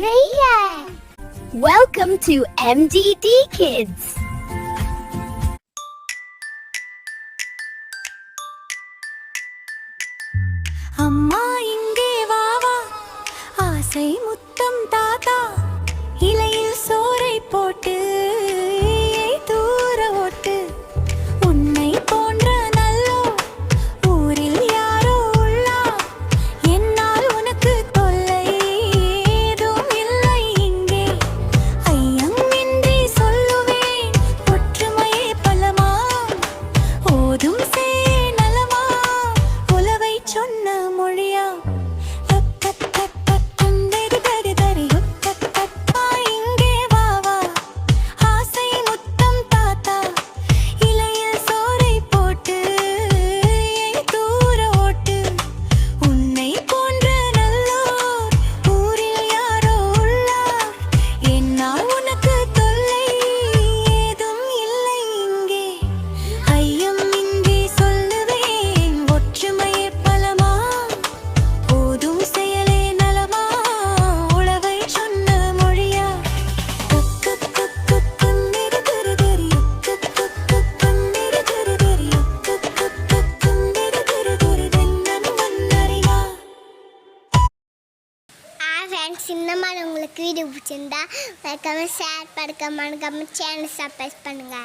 Raya. Welcome to MDD Kids. அம்மா இங்கே வா வா, ஆசை முத்தம் தாத்தா, இலையில் சோறை போட்டு தூர ஓட்டு. உன்னை போன்ற நல்லோ ஊரில் யாரோ உள்ளா, என்னால் உனக்கு தொல்லை ஏதும் இல்லை இங்கே. ஐயமின்றி சொல்லுவேன் ஒற்றுமையே பலமா, ஓதும் செய்ய நலமா, உலவை சொன்ன மொழியா. இங்கே வா வா, ஆசை முத்தம் தாத்தா, இலையில் சோறை போட்டு தூர ஓட்டு. உன்னை போன்ற நல்லோர் ஊரில் யாரோ உள்ளார், என்னால் உனக்கு தொல்லை ஏதும் இல்லை இங்கே. ஐயம் இன்றி சொல்லுவேன் ஒற்றுமையே பலமா, ஓதும் செயலே நலமா, உளவை சொன்ன மொழியா. ஃப்ரெண்ட்ஸ், இந்த மாதிரி உங்களுக்கு வீடியோ பிடிச்சிருந்தா மறக்காம ஷேர் பண்ணுங்க, சேனல் சப்ஸ்கிரைப் பண்ணுங்க.